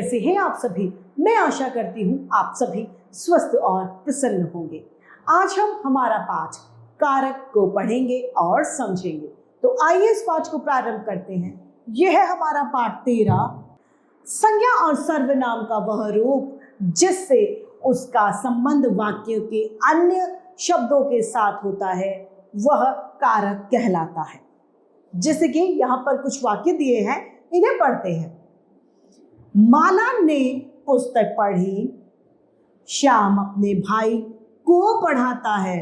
कैसे हैं आप सभी? मैं आशा करती हूँ आप सभी स्वस्थ और प्रसन्न होंगे। आज हम हमारा पाठ कारक को पढ़ेंगे और समझेंगे। तो आइए इस पाठ को प्रारंभ करते हैं। यह है हमारा पाठ 13, संज्ञा और सर्वनाम का वह रूप जिससे उसका संबंध वाक्यों के अन्य शब्दों के साथ होता है, वह कारक कहलाता है। जैसे कि यहाँ पर कुछ वाक्य दिए हैं, इन्हें पढ़ते हैं। माला ने पुस्तक पढ़ी, श्याम अपने भाई को पढ़ाता है,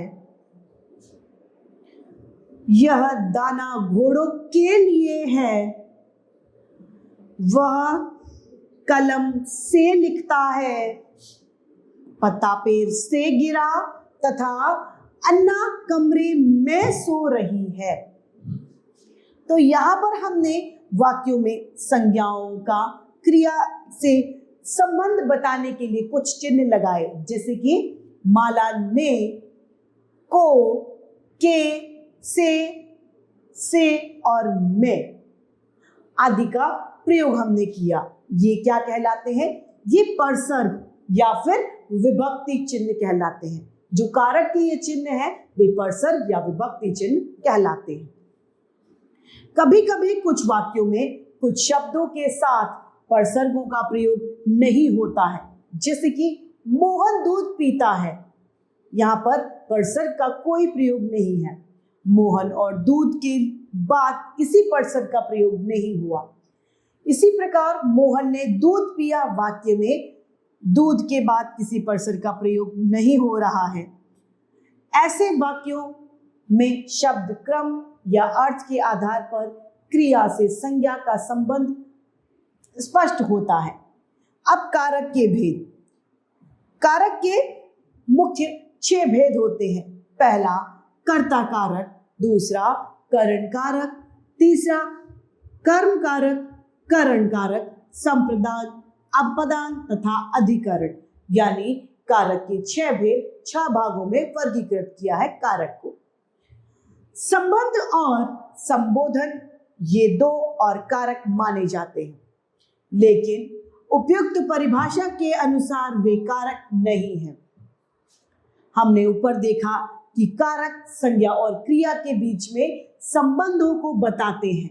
यह दाना घोड़ों के लिए है, वह कलम से लिखता है, पत्ता पेड़ से गिरा तथा अन्ना कमरे में सो रही है। तो यहाँ पर हमने वाक्यों में संज्ञाओं का क्रिया से संबंध बताने के लिए कुछ चिन्ह लगाए, जैसे कि माला ने, को, के, से और में आदि का प्रयोग हमने किया। ये क्या कहलाते हैं? ये परसर्ग या फिर विभक्ति चिन्ह कहलाते हैं। जो कारक के ये चिन्ह है वे परसर्ग या विभक्ति चिन्ह कहलाते हैं। कभी कभी कुछ वाक्यों में कुछ शब्दों के साथ परसर्गों का प्रयोग नहीं होता है, जैसे कि मोहन दूध पीता है। यहाँ पर परसर्ग का कोई प्रयोग नहीं है। मोहन और दूध के बाद किसी परसर्ग का प्रयोग नहीं हुआ। इसी प्रकार मोहन ने दूध पिया वाक्य में दूध के बाद किसी परसर्ग का प्रयोग नहीं हो रहा है। ऐसे वाक्यों में शब्द क्रम या अर्थ के आधार पर क्रिया से संज्ञा का संबंध स्पष्ट होता है। अब कारक के भेद। कारक के मुख्य 6 भेद होते हैं। पहला कर्ता कारक, दूसरा करण कारक, तीसरा कर्म कारक, करण कारक, संप्रदान, अपदान तथा अधिकरण। यानी कारक के 6 भेद 6 भागों में वर्गीकृत किया है कारक को। संबंध और संबोधन ये 2 और कारक माने जाते हैं, लेकिन उपयुक्त परिभाषा के अनुसार वे कारक नहीं हैं। हमने ऊपर देखा कि कारक संज्ञा और क्रिया के बीच में संबंधों को बताते हैं,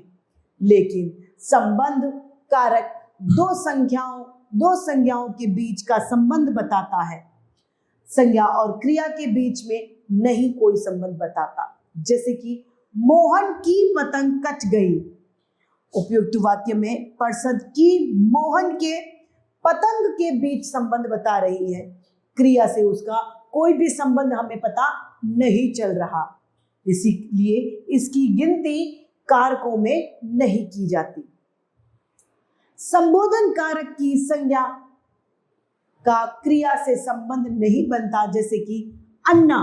लेकिन संबंध कारक दो संज्ञाओं के बीच का संबंध बताता है। संज्ञा और क्रिया के बीच में नहीं कोई संबंध बताता। जैसे कि मोहन की पतंग कट गई। उपयुक्त वाक्य में परसद की मोहन के पतंग के बीच संबंध बता रही है। क्रिया से उसका कोई भी संबंध हमें पता नहीं चल रहा, इसीलिए इसकी गिनती कारकों में नहीं की जाती। संबोधन कारक की संज्ञा का क्रिया से संबंध नहीं बनता, जैसे कि अन्ना,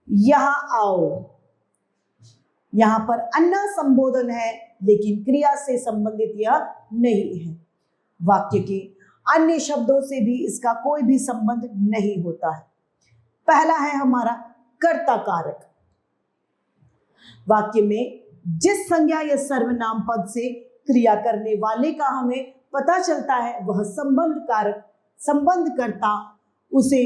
यहां आओ। यहां पर अन्ना संबोधन है, लेकिन क्रिया से संबंधित यह नहीं है। वाक्य के अन्य शब्दों से भी इसका कोई भी संबंध नहीं होता है। पहला है हमारा कर्ता कारक। वाक्य में जिस संज्ञा या सर्वनाम पद से क्रिया करने वाले का हमें पता चलता है वह संबंध कारक, संबंध करता उसे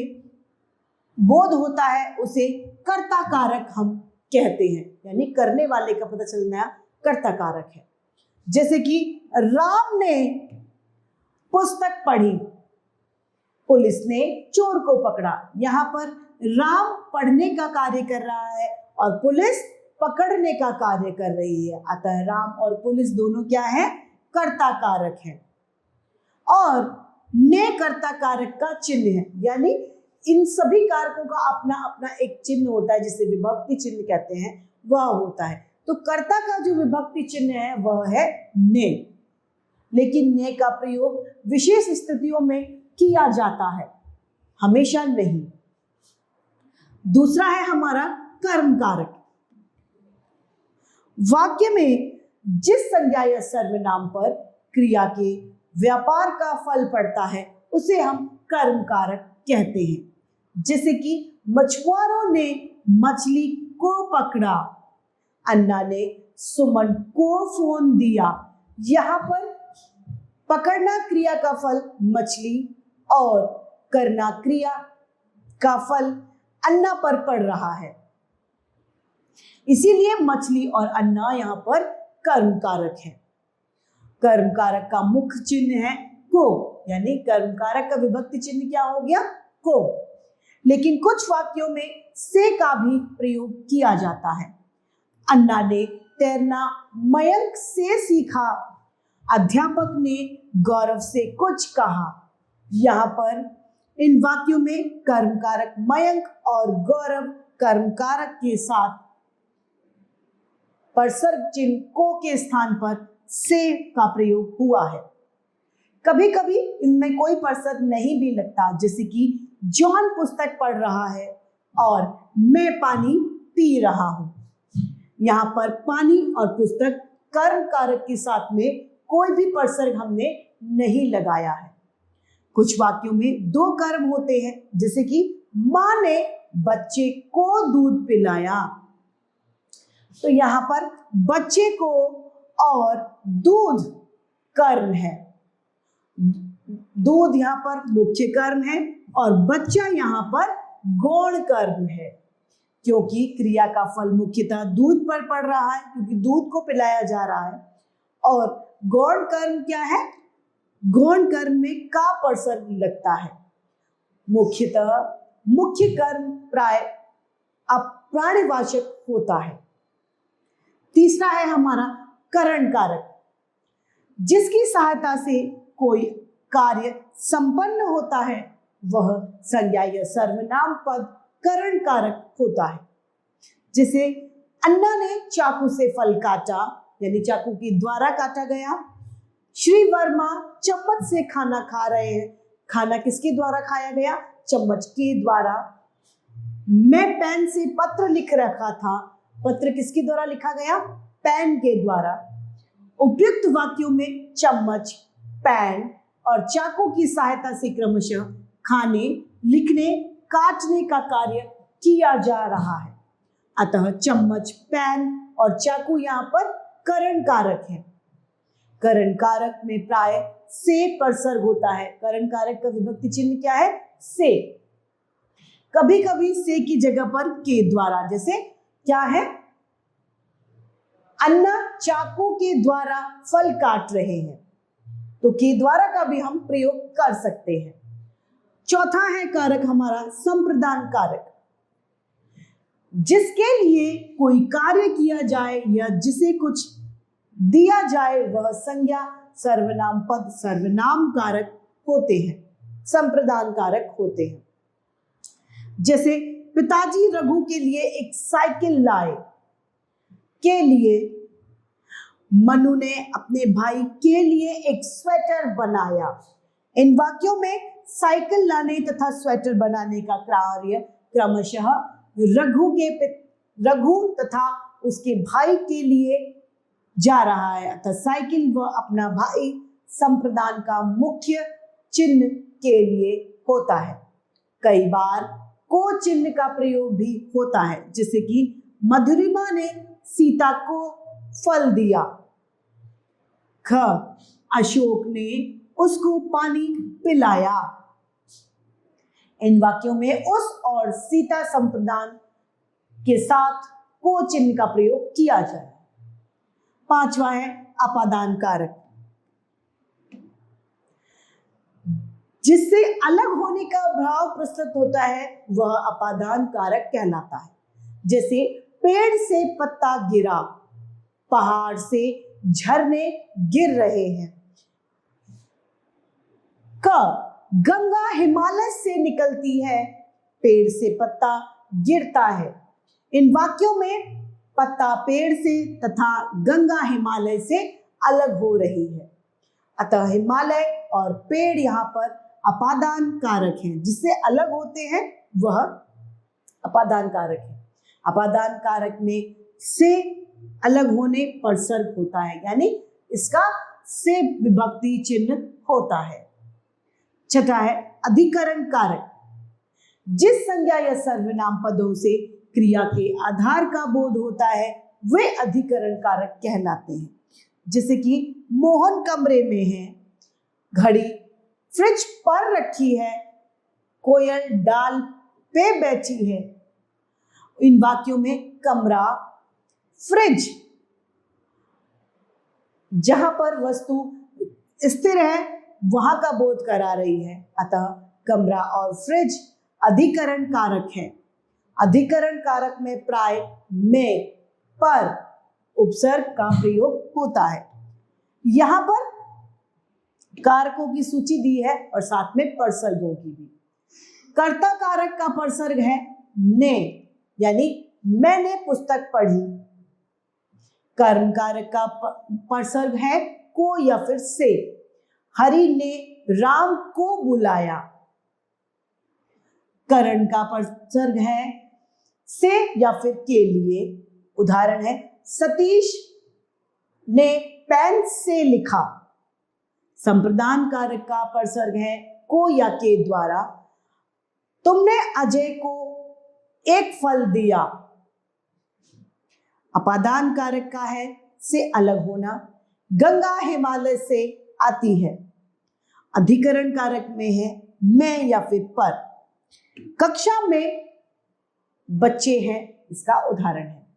बोध होता है, उसे कर्ता कारक हम कहते हैं। यानी करने वाले का पता चलना कर्ता कारक है। जैसे कि राम ने पुस्तक पढ़ी, पुलिस ने चोर को पकड़ा। यहाँ पर राम पढ़ने का कार्य कर रहा है और पुलिस पकड़ने का कार्य कर रही है। अतः राम और पुलिस दोनों क्या है? कर्ता कारक है। और ने कर्ता कारक का चिन्ह है, यानी इन सभी कारकों का अपना अपना एक चिन्ह होता है, जिसे विभक्ति चिन्ह कहते हैं, वह होता है। तो कर्ता का जो विभक्ति चिन्ह है वह है ने, लेकिन ने का प्रयोग विशेष स्थितियों में किया जाता है, हमेशा नहीं। दूसरा है हमारा कर्म कारक। वाक्य में जिस संज्ञा या सर्वनाम पर क्रिया के व्यापार का फल पड़ता है उसे हम कर्म कारक कहते हैं। जैसे कि मछुआरों ने मछली को पकड़ा, अन्ना ने सुमन को फोन दिया। यहाँ पर पकड़ना क्रिया का फल मछली और करना क्रिया का फल अन्ना पर पड़ रहा है, इसीलिए मछली और अन्ना यहां पर कर्म कारक है। कर्म कारक का मुख्य चिन्ह है को, यानी कर्म कारक का विभक्ति चिन्ह क्या हो गया? को। लेकिन कुछ वाक्यों में से का भी प्रयोग किया जाता है। अन्ना ने तैरना मयंक से सीखा, अध्यापक ने गौरव से कुछ कहा। यहाँ पर इन वाक्यों में कर्म कारक मयंक और गौरव कर्म कारक के साथ परसर्ग चिन्ह को के स्थान पर से का प्रयोग हुआ है। कभी कभी इनमें कोई परसर्ग नहीं भी लगता, जैसे कि जॉन पुस्तक पढ़ रहा है और मैं पानी पी रहा हूं। यहाँ पर पानी और पुस्तक कर्म कारक के साथ में कोई भी परसर्ग हमने नहीं लगाया है। कुछ वाक्यों में दो कर्म होते हैं, जैसे कि मां ने बच्चे को दूध पिलाया, तो यहाँ पर बच्चे को और दूध कर्म है। दूध यहाँ पर मुख्य कर्म है और बच्चा यहाँ पर गौण कर्म है, क्योंकि क्रिया का फल मुख्यतः दूध पर पड़ रहा है, क्योंकि दूध को पिलाया जा रहा है। और गौण कर्म क्या है? गौण कर्म में का परसर्ग लगता है। मुख्यतः मुख्य कर्म प्राय अप्राणिवाचक होता है। तीसरा है हमारा करण कारक, जिसकी सहायता से कोई कार्य संपन्न होता है, वह संज्ञा या सर्वनाम पद करण कारक होता है। जैसे अन्ना ने चाकू से फल काटा, यानी चाकू के द्वारा काटा गया। श्री वर्मा चम्मच से खाना खा रहे हैं, खाना किसके द्वारा खाया गया? चम्मच के द्वारा। मैं पेन से पत्र लिख रखा था, पत्र किसके द्वारा लिखा गया? पेन के द्वारा। उपयुक्त वाक्यों में चम्मच, पेन और चाकू की सहायता से क्रमशः खाने, लिखने, काटने का कार्य किया जा रहा है। अतः चम्मच, पेन और चाकू यहाँ पर करण कारक है। करण कारक में प्राय से परसर्ग होता है। करण कारक का विभक्ति चिन्ह क्या है? से। कभी कभी से की जगह पर के द्वारा, जैसे क्या है? अन्ना चाकू के द्वारा फल काट रहे हैं, तो के द्वारा का भी हम प्रयोग कर सकते हैं। चौथा है कारक हमारा संप्रदान कारक, जिसके लिए कोई कार्य किया जाए या जिसे कुछ दिया जाए वह संज्ञा, सर्वनाम पद, सर्वनाम कारक होते हैं, संप्रदान कारक होते हैं। जैसे पिताजी रघु के लिए एक साइकिल लाए, के लिए मनु ने अपने भाई के लिए एक स्वेटर बनाया। इन वाक्यों में साइकिल लाने तथा स्वेटर बनाने का कार्य क्रमशः रघु तथा उसके भाई के लिए जा रहा है, अतः साइकिल व अपना भाई संप्रदान का मुख्य चिन्ह के लिए होता है। कई बार को चिन्ह का प्रयोग भी होता है, जैसे कि मधुरिमा ने सीता को फल दिया। ख, अशोक ने उसको पानी पिलाया। इन वाक्यों में उस और सीता संप्रदान के साथ को चिन्ह का प्रयोग किया जाए। पांचवा है अपादान कारक, जिससे अलग होने का भाव प्रस्तुत होता है, वह अपादान कारक कहलाता है। जैसे पेड़ से पत्ता गिरा, पहाड़ से झरने गिर रहे हैं। क, गंगा हिमालय से निकलती है, पेड़ से पत्ता गिरता है। इन वाक्यों में पत्ता पेड़ से तथा गंगा हिमालय से अलग हो रही है, अतः हिमालय और पेड़ यहाँ पर अपादान कारक हैं, जिससे अलग होते हैं वह अपादान कारक है। अपादान कारक में से अलग होने पर सर्ग होता है, यानी इसका से विभक्ति चिन्ह होता है। छठा है अधिकरण कारक, जिस संज्ञा या सर्वनाम पदों से क्रिया के आधार का बोध होता है वे अधिकरण कारक कहलाते हैं। जैसे कि मोहन कमरे में है, घड़ी फ्रिज पर रखी है, कोयल डाल पे बैठी है। इन वाक्यों में कमरा, फ्रिज, जहां पर वस्तु स्थिर है वहां का बोध करा रही है, अतः कमरा और फ्रिज अधिकरण कारक है। अधिकरण कारक में प्राय में, पर उपसर्ग का प्रयोग होता है। यहां पर कारकों की सूची दी है और साथ में परसर्गों की भी। कर्ता कारक का परसर्ग है ने, यानी मैंने पुस्तक पढ़ी। कर्म कारक का परसर्ग है को या फिर से। हरि ने राम को बुलाया। करण का परसर्ग है से या फिर के लिए। उदाहरण है सतीश ने पेन से लिखा। संप्रदान कारक का परसर्ग है को या के द्वारा। तुमने अजय को एक फल दिया। अपादान कारक का है से अलग होना। गंगा हिमालय से आती है। अधिकरण कारक में है मैं या फिर पर। कक्षा में बच्चे हैं, इसका उदाहरण है।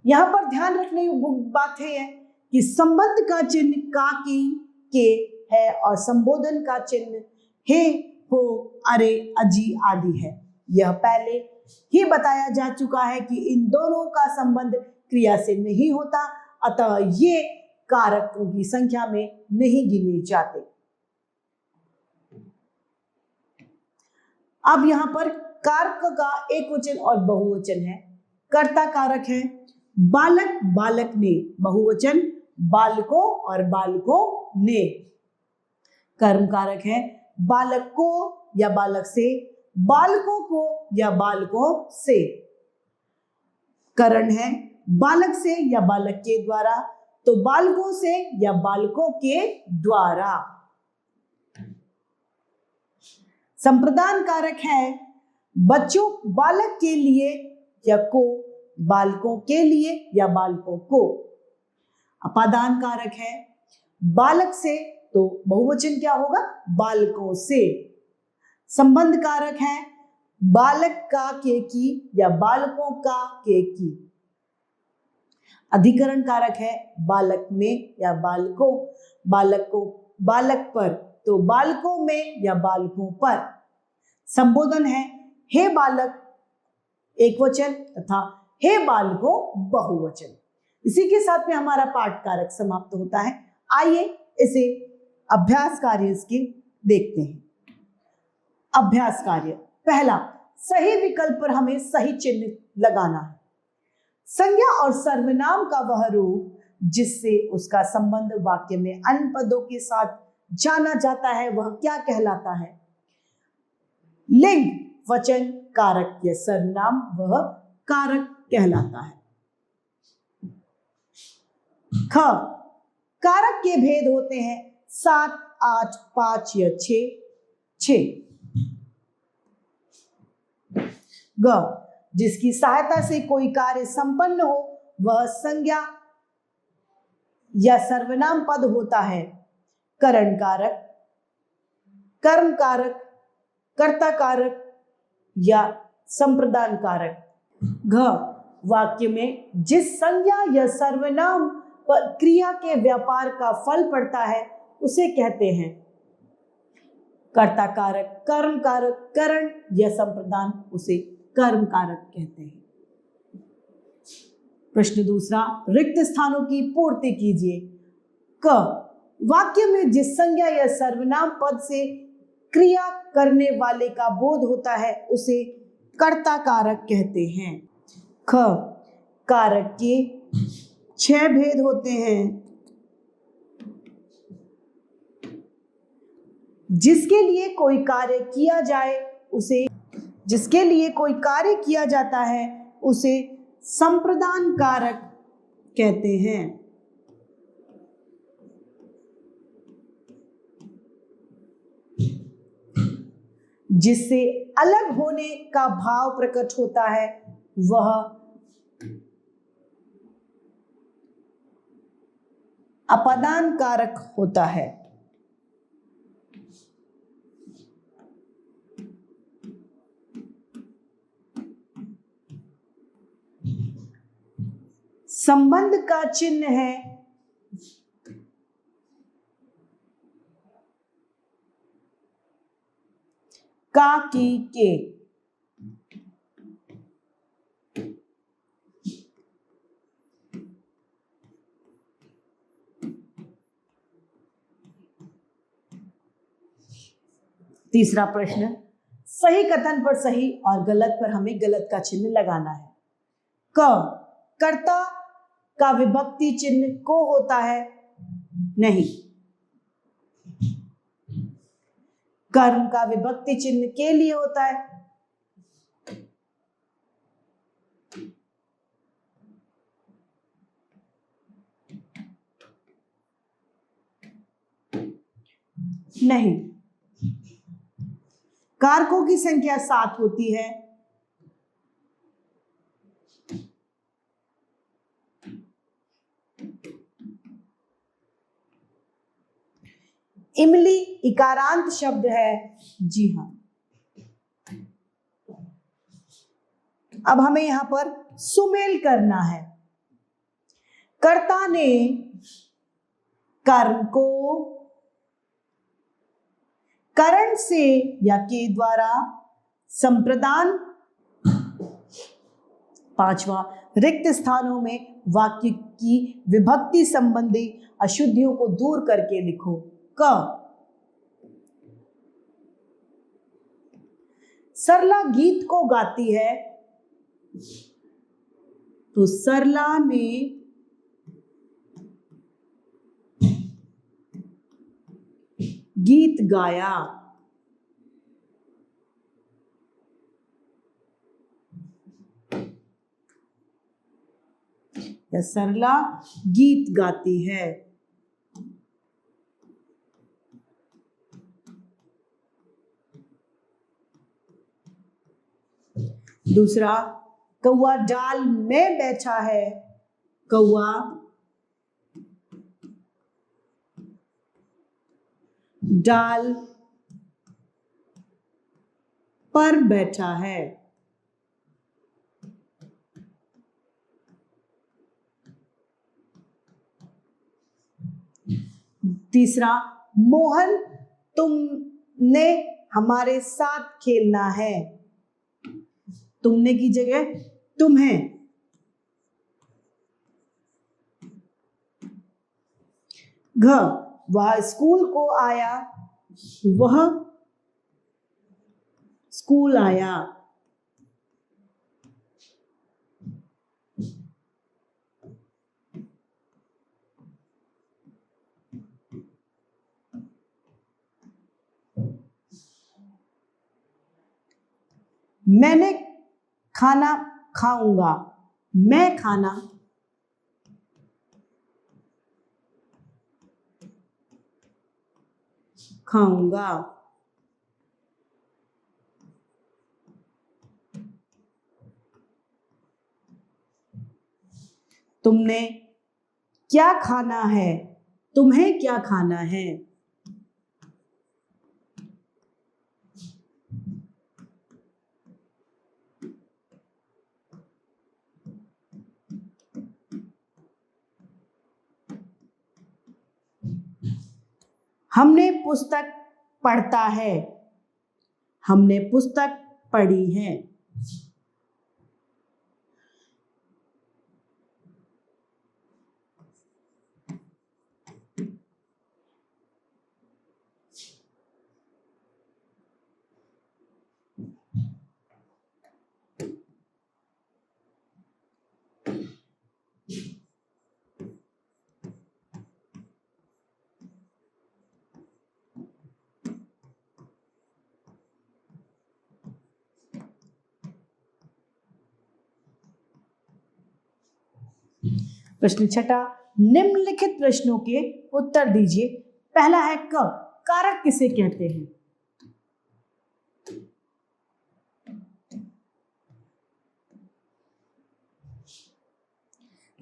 यहां पर ध्यान रखने की बात है कि संबंध का चिन्ह का, की, के है और संबोधन का चिन्ह हे, हो, अरे, अजी आदि है। यह पहले ही बताया जा चुका है कि इन दोनों का संबंध क्रिया से नहीं होता, अतः ये कारकों की संख्या में नहीं गिने जाते। अब यहां पर कारक का एक वचन और बहुवचन है। कर्ता कारक है बालक, बालक ने। बहुवचन बालकों और बालकों ने। कर्म कारक है बालक को या बालक से, बालकों को या बालकों से। करण है बालक से या बालक के द्वारा, तो बालकों से या बालकों के द्वारा। संप्रदान कारक है बच्चों, बालक के लिए या को, बालकों के लिए या बालकों को। अपादान कारक है बालक से, तो बहुवचन क्या होगा? बालकों से। संबंध कारक है बालक का के की या बालकों का के की। अधिकरण कारक है बालक में या बालकों, बालक को बालक पर, तो बालकों में या बालकों पर। संबोधन है हे बालक एक वचन तथा हे बालकों बहुवचन। इसी के साथ में हमारा पाठ कारक समाप्त होता है। आइए इसे अभ्यास कार्य इसके देखते हैं। अभ्यास कार्य पहला, सही विकल्प पर हमें सही चिन्ह लगाना है। संज्ञा और सर्वनाम का वह रूप जिससे उसका संबंध वाक्य में अन्य पदों के साथ जाना जाता है वह क्या कहलाता है? लिंग, वचन, कारक या सर्वनाम वह कारक कहलाता है। ख, कारक के भेद होते हैं 7, 8, 5 या 6। ग, जिसकी सहायता से कोई कार्य संपन्न हो वह संज्ञा या सर्वनाम पद होता है। करण कारक, कर्म कारक, कर्ता कारक या संप्रदान कारक। घ, वाक्य में जिस संज्ञा या सर्वनाम पर क्रिया के व्यापार का फल पड़ता है उसे कहते हैं कर्ता कारक, कर्म कारक, करण या संप्रदान, उसे कर्म कारक कहते हैं। प्रश्न दूसरा, रिक्त स्थानों की पूर्ति कीजिए। क, वाक्य में जिस संज्ञा या सर्वनाम पद से क्रिया करने वाले का बोध होता है उसे कर्ता कारक कहते हैं। ख, कारक के 6 भेद होते हैं। जिसके लिए कोई कार्य किया जाए उसे, जिसके लिए कोई कार्य किया जाता है उसे संप्रदान कारक कहते हैं। जिससे अलग होने का भाव प्रकट होता है वह अपादान कारक होता है। संबंध का चिन्ह है का, की, के। तीसरा प्रश्न, सही कथन पर सही और गलत पर हमें गलत का चिन्ह लगाना है। क, कर्ता का विभक्ति चिन्ह को होता है? नहीं। कर्म का विभक्ति चिन्ह के लिए होता है? नहीं। कारकों की संख्या 7 होती है। इमली इकारांत शब्द है। जी हाँ। अब हमें यहां पर सुमेल करना है। कर्ता ने कर्म को करण से या के द्वारा संप्रदान। पांचवा, रिक्त स्थानों में वाक्य की विभक्ति संबंधी अशुद्धियों को दूर करके लिखो। क, सरला गीत को गाती है, तो सरला ने गीत गाया। या सरला गीत गाती है। दूसरा, कौआ डाल में बैठा है, कौआ डाल पर बैठा है। तीसरा, मोहन तुमने हमारे साथ खेलना है, तुमने की जगह तुम्हें। घ, वह स्कूल को आया, वह स्कूल आया। मैंने खाना खाऊंगा, मैं खाना खाऊंगा। तुमने क्या खाना है, तुम्हें क्या खाना है। हमने पुस्तक पढ़ता है, हमने पुस्तक पढ़ी है। प्रश्न छठा, निम्नलिखित प्रश्नों के उत्तर दीजिए। पहला है क, कारक किसे कहते हैं?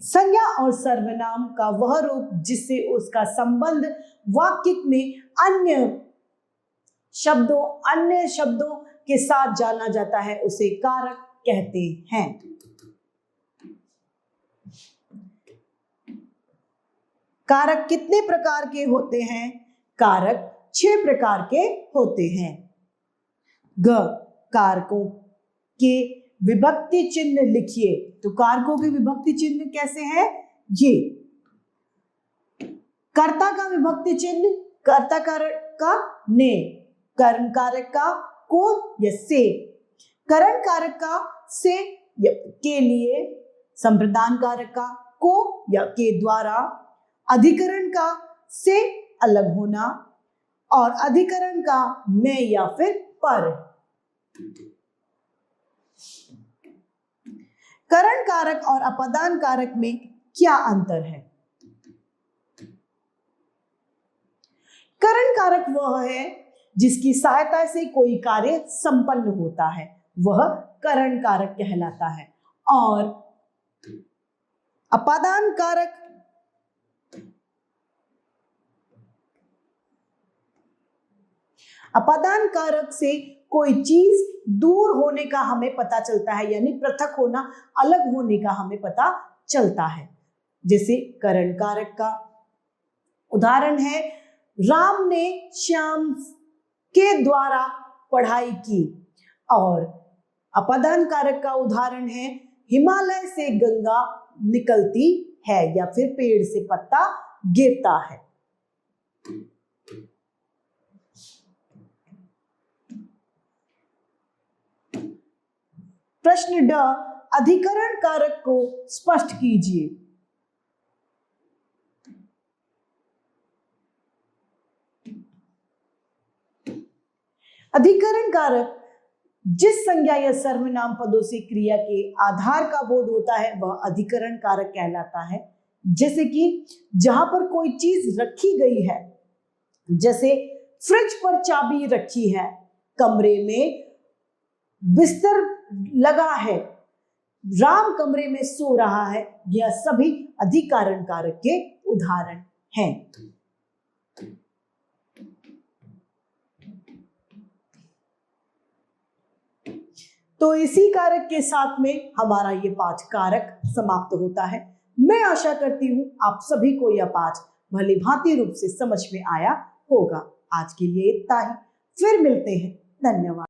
संज्ञा और सर्वनाम का वह रूप जिससे उसका संबंध वाक्य में अन्य शब्दों के साथ जाना जाता है, उसे कारक कहते हैं। कारक कितने प्रकार के होते हैं? कारक 6 प्रकार के होते हैं। ग, कारकों के विभक्ति चिन्ह लिखिए। तो कारकों के विभक्ति चिन्ह कैसे हैं? ये कर्ता का विभक्ति चिन्ह, कर्ता कारक का ने, कर्म कारक का को या से, करण कारक का से या के लिए, संप्रदान कारक का को या के द्वारा, अधिकरण का से अलग होना और अधिकरण का में या फिर पर। करण कारक और अपदान कारक में क्या अंतर है? करण कारक वह है जिसकी सहायता से कोई कार्य संपन्न होता है, वह करण कारक कहलाता है। और अपादान कारक अपादान कारक से कोई चीज दूर होने का हमें पता चलता है, यानी पृथक होना, अलग होने का हमें पता चलता है। जैसे करण कारक का उदाहरण है, राम ने श्याम के द्वारा पढ़ाई की। और अपादान कारक का उदाहरण है, हिमालय से गंगा निकलती है या फिर पेड़ से पत्ता गिरता है। प्रश्न ड, अधिकरण कारक को स्पष्ट कीजिए। अधिकरण कारक जिस संज्ञा या सर्वनाम पदों से क्रिया के आधार का बोध होता है वह अधिकरण कारक कहलाता है। जैसे कि जहां पर कोई चीज रखी गई है, जैसे फ्रिज पर चाबी रखी है, कमरे में बिस्तर लगा है, राम कमरे में सो रहा है, यह सभी अधिकरण कारक के उदाहरण हैं। तो इसी कारक के साथ में हमारा ये पाठ कारक समाप्त होता है। मैं आशा करती हूं आप सभी को यह पाठ भली भांति रूप से समझ में आया होगा। आज के लिए इतना ही, फिर मिलते हैं। धन्यवाद।